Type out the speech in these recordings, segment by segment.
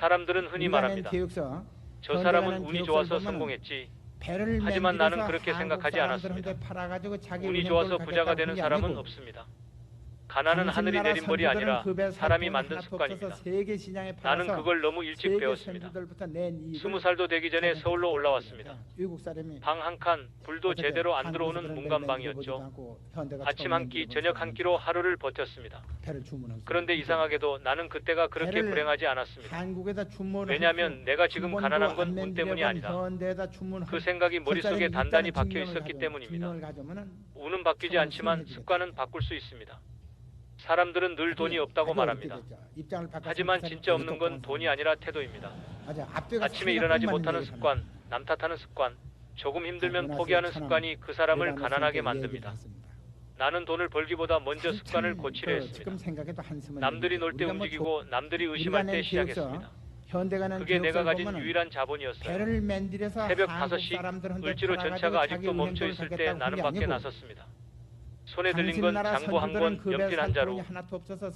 사람들은 흔히 말합니다. 저 사람은 운이 좋아서 성공했지. 하지만 나는 그렇게 생각하지 않았습니다. 운이 좋아서 부자가 되는 사람은 없습니다. 가난은 하늘이 내린 벌이 아니라 사람이 만든 습관입니다. 나는 그걸 너무 일찍 배웠습니다. 20살도 되기 전에 서울로 올라왔습니다. 방 한 칸, 불도 제대로 안 들어오는 문간방이었죠. 아침 한 끼, 저녁 한 끼로 하루를 버텼습니다. 그런데 이상하게도 나는 그때가 그렇게 불행하지 않았습니다. 왜냐하면 내가 지금 가난한 건 운 때문이 아니다. 그 생각이 머릿속에 단단히 박혀 있었기 때문입니다. 운은 바뀌지 않지만 습관은 바꿀 수 있습니다. 사람들은 늘 돈이 없다고 말합니다. 하지만 진짜 없는 건 돈이 아니라 태도입니다. 아침에 일어나지 못하는 습관, 남 탓하는 습관, 조금 힘들면 포기하는 습관이 그 사람을 가난하게 만듭니다. 나는 돈을 벌기보다 먼저 습관을 고치려 했습니다. 남들이 놀 때 움직이고 남들이 의심할 때 시작했습니다. 그게 내가 가진 유일한 자본이었어요. 새벽 5시, 을지로 전차가 아직도 멈춰 있을 때 나는 밖에 나섰습니다. 손에 들린 건 장보 한 권, 연필 한 자루.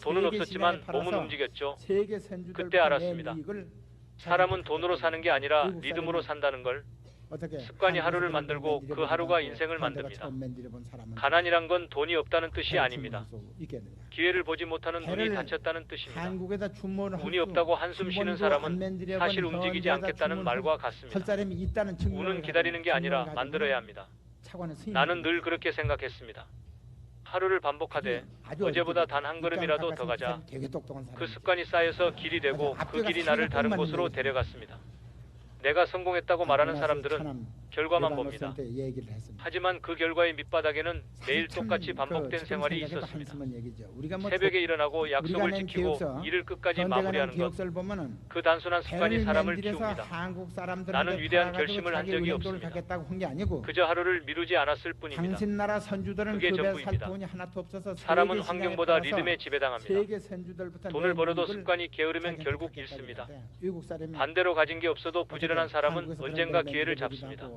돈은 없었지만 몸은 움직였죠. 그때 알았습니다. 사람은 돈으로 사는 게 아니라 리듬으로 산다는 걸. 습관이 하루를 만들고 그 하루가 인생을 만듭니다. 가난이란 건 돈이 없다는 뜻이 아닙니다. 기회를 보지 못하는 눈이 닫혔다는 뜻입니다. 운이 없다고 한숨 쉬는 사람은 사실 움직이지 않겠다는 말과 같습니다. 운은 기다리는 게 아니라 만들어야 합니다. 나는 늘 그렇게 생각했습니다. 하루를 반복하되 어제보다 단 한 걸음이라도 더 가자. 그 습관이 쌓여서 길이 되고 그 길이 나를 다른 곳으로 데려갔습니다. 내가 성공했다고 말하는 사람들은 결과만 봅니다. 하지만 그 결과의 밑바닥에는 매일 똑같이 반복된 생활이 있었습니다. 새벽에 일어나고 약속을 지키고 일을 끝까지 마무리하는 것. 그 단순한 습관이 사람을 키웁니다. 나는 위대한 결심을 한 적이 없습니다. 그저 하루를 미루지 않았을 뿐입니다. 그게 전부입니다. 사람은 환경보다 리듬에 지배당합니다. 돈을 벌어도 습관이 게으르면 결국 잃습니다. 반대로 가진 게 없어도 부지런한 사람은 언젠가 기회를 잡습니다.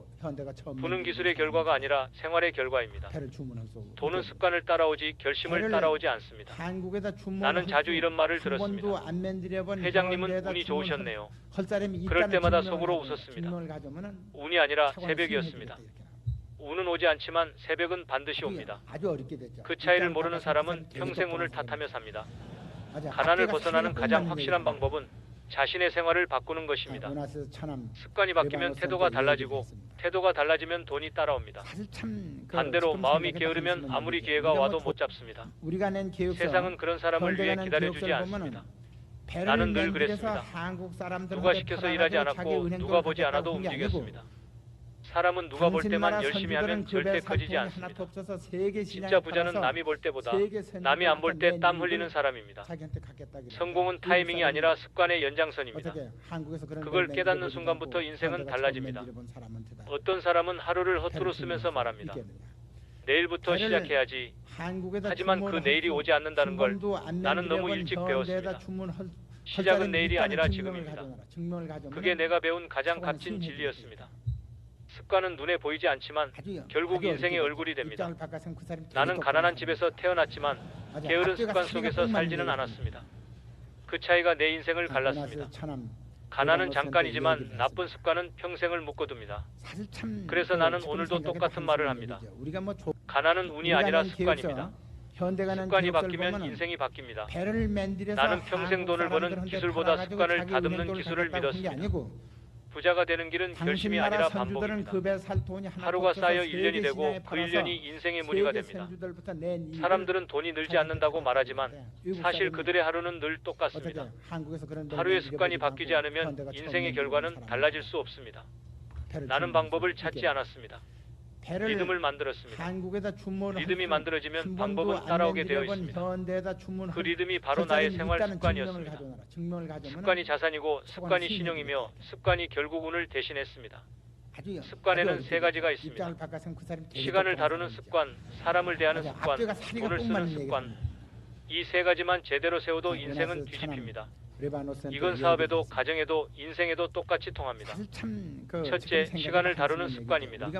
부는 기술의 결과가 아니라 생활의 결과입니다. 돈은 습관을 따라오지 결심을 따라오지 않습니다. 나는 자주 이런 말을 들었습니다. 회장님은 운이 좋으셨네요. 그럴 때마다 속으로 웃었습니다. 운이 아니라 새벽이었습니다. 운은 오지 않지만 새벽은 반드시 옵니다. 그 차이를 모르는 사람은 평생 운을 탓하며 삽니다. 가난을 벗어나는 가장 확실한 방법은 자신의 생활을 바꾸는 것입니다. 습관이 바뀌면 태도가 달라지고 태도가 달라지면 돈이 따라옵니다. 반대로 마음이 게으르면 아무리 기회가 와도 못 잡습니다. 세상은 그런 사람을 위해 기다려주지 않습니다. 나는 늘 그랬습니다. 누가 시켜서 일하지 않았고 누가 보지 않아도 움직였습니다. 사람은 누가 볼 때만 열심히 하면 절대 커지지 않습니다. 진짜 부자는 남이 볼 때보다 남이 안 볼 때 땀 흘리는 사람입니다. 성공은 타이밍이 아니라 습관의 연장선입니다. 그걸 깨닫는 순간부터 인생은 달라집니다. 어떤 사람은 하루를 허투루 쓰면서 말합니다. 내일부터 시작해야지. 하지만 그 내일이 오지 않는다는 걸 나는 너무 일찍 배웠습니다. 시작은 내일이 아니라 지금입니다. 그게 내가 배운 가장 값진 진리였습니다. 습관은 눈에 보이지 않지만 결국 인생의 얼굴이 됩니다. 나는 가난한 집에서 태어났지만 게으른 습관 속에서 살지는 않았습니다. 그 차이가 내 인생을 갈랐습니다. 가난은 잠깐이지만 나쁜 습관은 평생을 묶어둡니다. 그래서 나는 오늘도 똑같은 말을 합니다. 가난은 운이 아니라 습관입니다. 습관이 바뀌면 인생이 바뀝니다. 나는 평생 돈을 버는 기술보다 습관을 다듬는 기술을 믿었습니다. 부자가 되는 길은 결심이 아니라 반복입니다. 하루가 쌓여 1년이 되고 그 1년이 인생의 무늬가 됩니다. 사람들은 돈이 늘지 않는다고 말하지만 사실 그들의 하루는 늘 똑같습니다. 하루의 습관이 바뀌지 않으면 인생의 결과는 달라질 수 없습니다. 나는 방법을 찾지 않았습니다. 리듬을 만들었습니다. 리듬이 만들어지면 방법은 따라오게 되어 있습니다. 그 리듬이 바로 나의 생활 습관이었습니다. 습관이 자산이고 습관이 신용이며 습관이 결국 운을 대신했습니다. 습관에는 세 가지가 있습니다. 시간을 다루는 습관, 사람을 대하는 습관, 돈을 쓰는 습관. 이 세 가지만 제대로 세워도 인생은 뒤집힙니다. 이건 사업에도 가정에도 인생에도 똑같이 통합니다. 첫째, 시간을 다루는 습관입니다.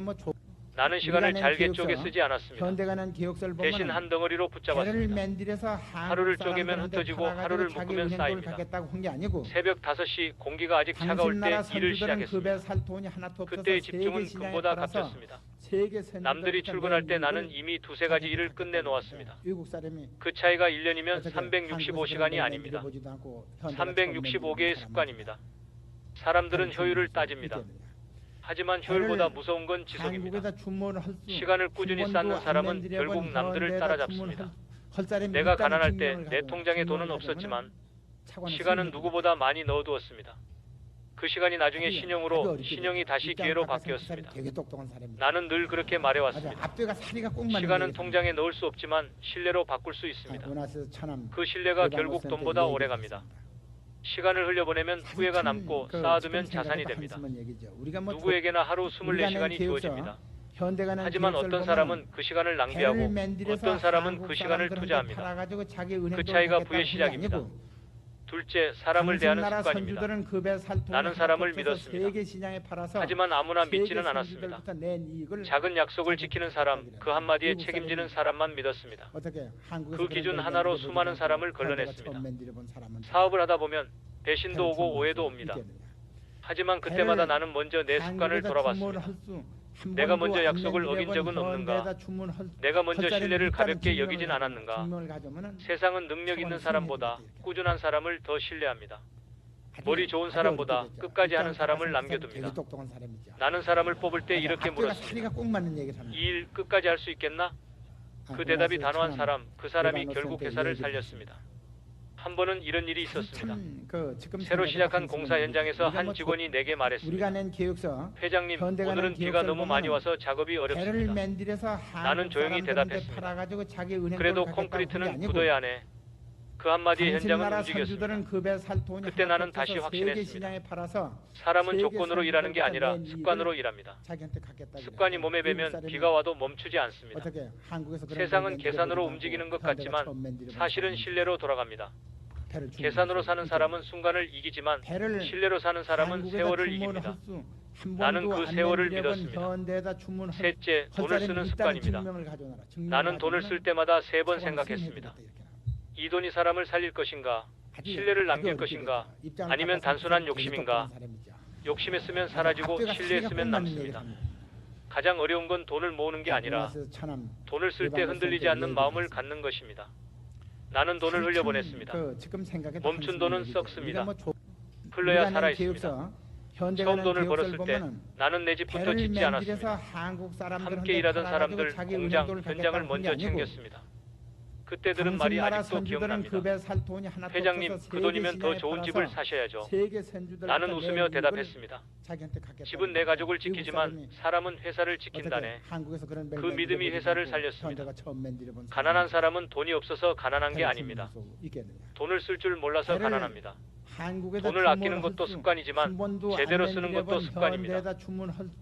나는 시간을 잘게 쪼개 쓰지 않았습니다. 현대가는 기억서를 보면 대신 한 덩어리로 붙잡았습니다. 하루를 쪼개면 흩어지고 하루를 묶으면 쌓입니다. 새벽 5시 공기가 아직 차가울 때 일을 시작했습니다. 그때의 집중은 금보다 값졌습니다. 남들이 출근할 때 나는 이미 2-3가지 일을 끝내놓았습니다. 그 차이가 1년이면 365시간이 아닙니다. 365개의 습관입니다. 사람들은 효율을 따집니다. 하지만 효율보다 무서운 건 지속입니다. 시간을 꾸준히 쌓는 사람은 결국 남들을 따라잡습니다. 내가 가난할 때 내 통장에 돈은 없었지만 시간은 누구보다 많이 넣어두었습니다. 그 시간이 나중에 신용이 다시 기회로 바뀌었습니다. 나는 늘 그렇게 말해왔습니다. 시간은 통장에 넣을 수 없지만 신뢰로 바꿀 수 있습니다. 그 신뢰가 결국 돈보다 오래갑니다. 시간을 흘려보내면 후회가 남고 쌓아두면 자산이 됩니다. 누구에게나 하루 24시간이 주어집니다. 하지만 어떤 사람은 그 시간을 낭비하고 어떤 사람은 그 시간을 투자합니다. 그 차이가 부의 시작입니다. 둘째, 사람을 대하는 습관입니다. 나는 사람을 믿었습니다. 하지만 아무나 믿지는 않았습니다. 작은 약속을 지키는 사람, 그 한마디에 책임지는 사람만 믿었습니다. 그 기준 하나로 수많은 사람을 걸러냈습니다. 사업을 하다 보면 배신도 오고 오해도 옵니다. 하지만 그때마다 나는 먼저 내 습관을 돌아봤습니다. 내가 먼저 약속을 어긴 적은 없는가? 내가 먼저 신뢰를 가볍게 여기진 않았는가? 세상은 능력 있는 사람보다 꾸준한 사람을 더 신뢰합니다. 머리 좋은 사람보다 끝까지 하는 사람을 남겨둡니다. 나는 사람을 뽑을 때 이렇게 물었습니다. 이 일 끝까지 할 수 있겠나? 그 대답이 단호한 사람, 그 사람이 결국 회사를 살렸습니다. 한 번은 이런 일이 있었습니다. 새로 시작한 공사 현장에서 한 직원이 내게 말했습니다. 회장님, 오늘은 비가 너무 많이 와서 작업이 어렵습니다. 나는 조용히 대답했습니다. 그래도 콘크리트는 굳어야 하네. 그 한마디에 현장은 움직였습니다. 그때 나는 다시 확신했습니다. 사람은 조건으로 일하는 게 아니라 습관으로 일합니다. 습관이 몸에 배면 비가 와도 멈추지 않습니다. 세상은 계산으로 움직이는 것 같지만 사실은 신뢰로 돌아갑니다. 계산으로 사는 사람은 순간을 이기지만 신뢰로 사는 사람은 세월을 이깁니다. 나는 그 세월을 믿었습니다. 셋째, 돈을 쓰는 습관입니다. 나는 돈을 쓸 때마다 3번 생각했습니다. 이 돈이 사람을 살릴 것인가? 신뢰를 남길 것인가? 아니면 단순한 욕심인가? 욕심했으면 사라지고 신뢰했으면 남습니다. 가장 어려운 건 돈을 모으는 게 아니라 돈을 쓸 때 흔들리지 않는 마음을 갖는 것입니다. 나는 돈을 흘려보냈습니다. 멈춘 돈은 썩습니다. 흘러야 살아있습니다. 처음 돈을 벌었을 때 나는 내 집부터 짓지 않았습니다. 함께 일하던 사람들, 공장, 현장을 먼저 챙겼습니다. 그때들은 말이 아직도 기억납니다. 회장님, 그 돈이면 더 좋은 집을 사셔야죠. 나는 웃으며 대답했습니다. 집은 내 가족을 지키지만 사람은 회사를 지킨다네. 그 믿음이 회사를 살렸습니다. 가난한 사람은 돈이 없어서 가난한 게 아닙니다. 돈을 쓸 줄 몰라서 가난합니다. 돈을 아끼는 것도 습관이지만 제대로 쓰는 것도 습관입니다.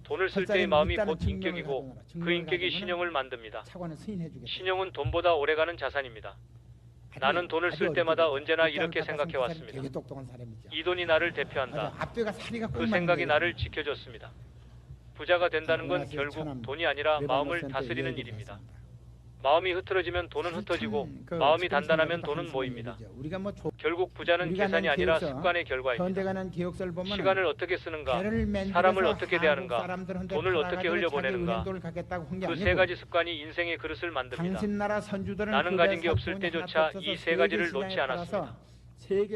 돈을 쓸 때의 마음이 곧 인격이고 그 인격이 신용을 만듭니다. 신용은 돈보다 오래가는 자산입니다. 나는 돈을 쓸 때마다 언제나 이렇게 생각해왔습니다. 이 돈이 나를 대표한다. 그 생각이 나를 지켜줬습니다. 부자가 된다는 건 결국 돈이 아니라 마음을 다스리는 일입니다. 마음이 흐트러지면 돈은 흐트러지고 마음이 단단하면 돈은 모입니다. 결국 부자는 계산이 아니라 습관의 결과입니다. 시간을 어떻게 쓰는가, 사람을 어떻게 대하는가, 돈을 어떻게 흘려보내는가, 그 3가지 습관이 인생의 그릇을 만듭니다. 나는 가진 게 없을 때조차 이 3가지를 놓지 않았습니다.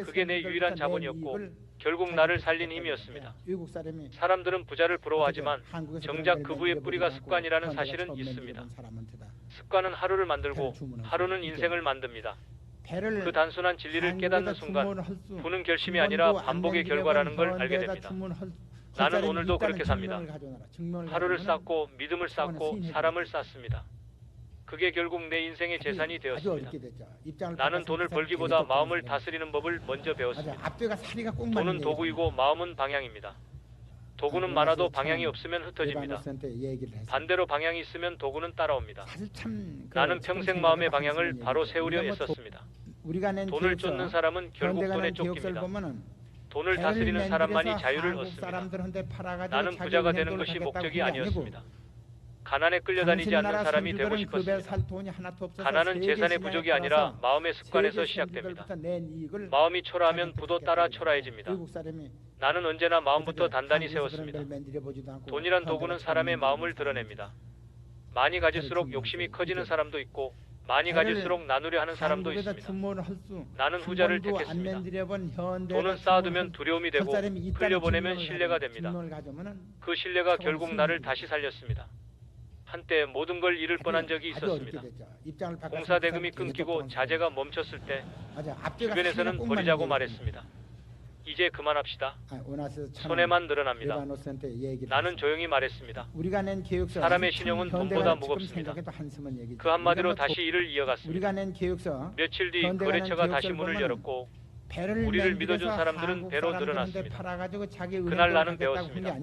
그게 내 유일한 자본이었고 결국 나를 살린 힘이었습니다. 사람들은 부자를 부러워하지만 정작 그 부의 뿌리가 습관이라는 사실은 있습니다. 습관은 하루를 만들고 하루는 인생을 만듭니다. 그 단순한 진리를 깨닫는 순간 부는 결심이 아니라 반복의 결과라는 걸 알게 됩니다. 나는 오늘도 그렇게 삽니다. 하루를 쌓고 믿음을 쌓고 사람을 쌓습니다. 그게 결국 내 인생의 재산이 되었습니다. 나는 돈을 벌기보다 마음을 다스리는 법을 먼저 배웠습니다. 돈은 도구이고 마음은 방향입니다. 도구는 많아도 방향이 없으면 흩어집니다. 반대로 방향이 있으면 도구는 따라옵니다. 나는 평생 마음의 방향을 바로 세우려 애썼습니다. 돈을 쫓는 사람은 결국 돈에 쫓깁니다. 돈을 다스리는 사람만이 자유를 얻습니다. 나는 부자가 되는 것이 목적이 아니었습니다. 가난에 끌려다니지 않는 사람이 되고 싶었습니다. 가난은 재산의 부족이 아니라 마음의 습관에서 시작됩니다. 마음이 초라하면 부도 따라 초라해집니다. 나는 언제나 마음부터 단단히 세웠습니다. 돈이란 도구는 사람의 마음을 드러냅니다. 많이 가질수록 욕심이 커지는 사람도 있고 많이 가질수록 나누려 하는 사람도 있습니다. 나는 후자를 택했습니다. 돈은 쌓아두면 두려움이 되고 흘려보내면 신뢰가 됩니다. 그 신뢰가 결국 나를 다시 살렸습니다. 한때 모든 걸 잃을 뻔한 적이 있었습니다. 공사 대금이 끊기고 자재가 멈췄을 때 주변에서는 버리자고 말했습니다. 이제 그만합시다. 손해만 늘어납니다. 나는 조용히 말했습니다. 사람의 신용은 돈보다 무겁습니다. 그 한마디로 다시 일을 이어갔습니다. 며칠 뒤 거래처가 다시 문을 열었고 우리를 믿어준 사람들은 배로 늘어났습니다. 그날 나는 배웠습니다.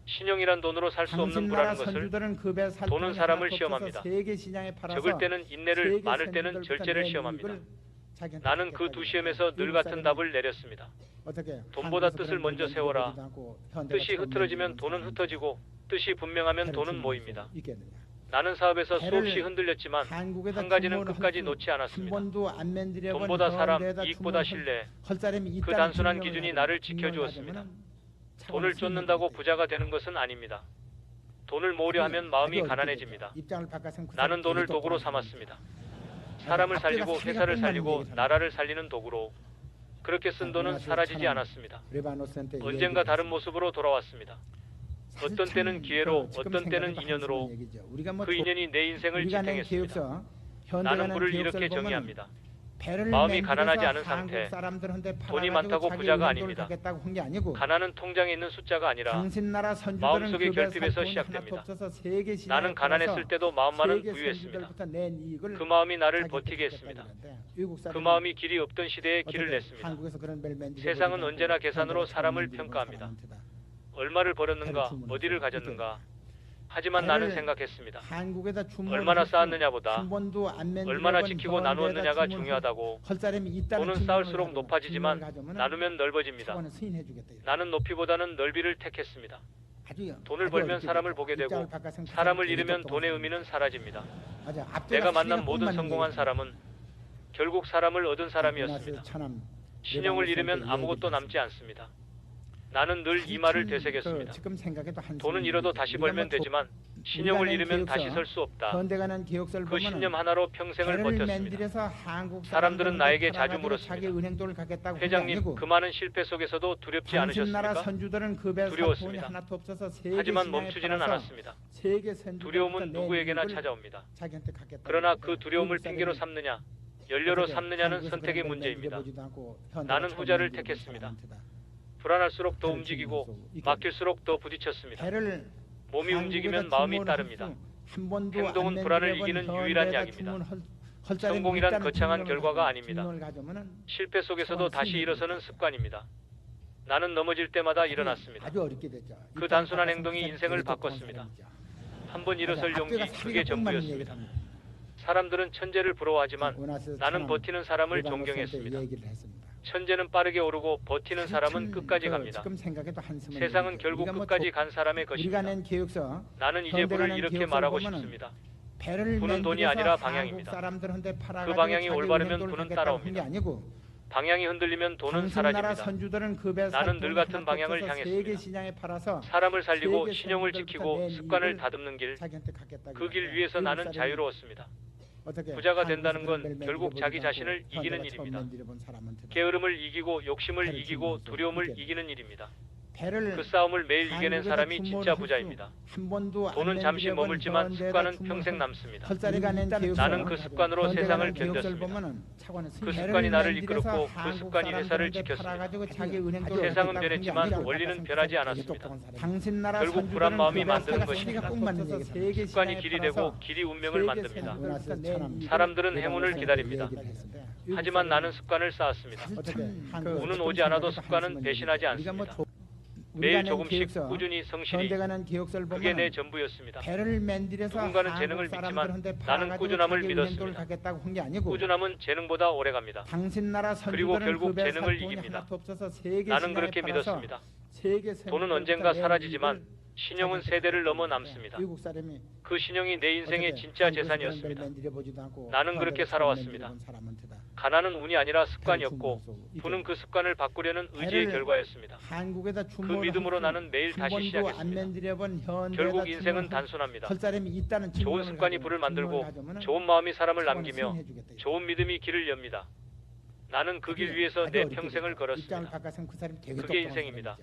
신용이란 돈으로 살 수 없는 부라는 것을. 돈은 사람을 시험합니다. 적을 때는 인내를, 많을 때는 절제를 시험합니다. 나는 그 두 시험에서 늘 같은 답을 내렸습니다. 돈보다 뜻을 먼저 세워라. 뜻이 흐트러지면 돈은 흩어지고 뜻이 분명하면 돈은 모입니다. 나는 사업에서 수없이 흔들렸지만 한 가지는 끝까지 놓지 않았습니다. 돈보다 사람, 이익보다 신뢰. 그 단순한 기준이 나를 지켜주었습니다. 돈을 쫓는다고 부자가 되는 것은 아닙니다. 돈을 모으려 하면 마음이 가난해집니다. 나는 돈을 도구로 삼았습니다. 사람을 살리고 회사를 살리고 나라를 살리는 도구로. 그렇게 쓴 돈은 사라지지 않았습니다. 언젠가 다른 모습으로 돌아왔습니다. 어떤 때는 기회로, 어떤 때는 인연으로. 그 인연이 내 인생을 지탱했습니다. 나는 물을 이렇게 정의합니다. 마음이 가난하지 않은 상태, 돈이 많다고 부자가 아닙니다. 가난은 통장에 있는 숫자가 아니라 마음속의 결핍에서 시작됩니다. 나는 가난했을 때도 마음만은 부유했습니다. 그 마음이 나를 버티게 했습니다. 그 마음이 길이 없던 시대에 길을 냈습니다. 세상은 언제나 계산으로 사람을 평가합니다. 얼마를 벌었는가, 어디를 가졌는가. 하지만 나는 생각했습니다. 얼마나 쌓았느냐보다 얼마나 지키고 나누었느냐가 중요하다고. 돈은 쌓을수록 높아지지만 나누면 넓어집니다. 나는 높이보다는 넓이를 택했습니다. 돈을 벌면 사람을 보게 되고 사람을 잃으면 돈의 의미는 사라집니다. 내가 만난 모든 성공한 사람은 결국 사람을 얻은 사람이었습니다. 신용을 잃으면 아무것도 남지 않습니다. 나는 늘 이 말을 되새겼습니다. 돈은 잃어도 다시 벌면 되지만 신용을 잃으면 다시 설 수 없다. 그 신념 하나로 평생을 버텼습니다. 사람들은 나에게 자주 물었습니다. 회장님, 그 많은 실패 속에서도 두렵지 않으셨습니까? 두려웠습니다. 하지만 멈추지는 않았습니다. 두려움은 누구에게나 찾아옵니다. 그러나 그 두려움을 핑계로 삼느냐, 연료로 삼느냐는 선택의 문제입니다. 나는 후자를 택했습니다. 불안할수록 더 움직이고 막힐수록 더 부딪혔습니다. 몸이 움직이면 마음이 따릅니다. 행동은 불안을 이기는 유일한 약입니다. 성공이란 거창한 결과가 아닙니다. 실패 속에서도 다시 일어서는 습관입니다. 나는 넘어질 때마다 일어났습니다. 그 단순한 행동이 인생을 바꿨습니다. 한번 일어설 용기, 그게 전부였습니다. 사람들은 천재를 부러워하지만 나는 버티는 사람을 존경했습니다. 천재는 빠르게 오르고 버티는 사람은 끝까지 갑니다. 세상은 결국 끝까지 간 사람의 것입니다. 나는 이제 부를 이렇게 말하고 싶습니다. 부는 돈이 아니라 방향입니다. 그 방향이 올바르면 부는 따라옵니다. 방향이 흔들리면 돈은 사라집니다. 나는 늘 같은 방향을 향했습니다. 사람을 살리고 신용을 지키고 습관을 다듬는 길, 그 길 위에서 나는 자유로웠습니다. 부자가 된다는 건 결국 자기 자신을 이기는 일입니다. 게으름을 이기고 욕심을 이기고 두려움을 이기는 일입니다. 그 싸움을 매일 이겨낸 사람이 진짜 부자입니다. 돈은 잠시 머물지만 습관은 평생 남습니다. 나는 그 습관으로 세상을 견뎠습니다. 그 습관이 나를 이끌었고 그 습관이 회사를 지켰습니다. 세상은 변했지만 원리는 변하지 않았습니다. 결국 불안 마음이 만드는 것입니다. 습관이 길이 되고 길이 운명을 만듭니다. 사람들은 행운을 기다립니다. 하지만 나는 습관을 쌓았습니다. 운은 오지 않아도 습관은 배신하지 않습니다. 매일 조금씩 꾸준히 성실히, 그게 내 전부였습니다. 누군가는 재능을 믿지만 나는 꾸준함을 믿었습니다. 꾸준함은 재능보다 오래갑니다. 그리고 결국 재능을 이깁니다. 나는 그렇게 믿었습니다. 돈은 언젠가 사라지지만 신용은 세대를 넘어 남습니다. 그 신용이 내 인생의 진짜 재산이었습니다. 나는 그렇게 살아왔습니다. 가난은 운이 아니라 습관이었고 부는 그 습관을 바꾸려는 의지의 결과였습니다. 그 믿음으로 나는 매일 다시 시작했습니다. 결국 인생은 단순합니다. 좋은 습관이 부를 만들고 좋은 마음이 사람을 남기며 좋은 믿음이 길을 엽니다. 나는 그 길 위에서 내 평생을 걸었습니다. 그게 인생입니다.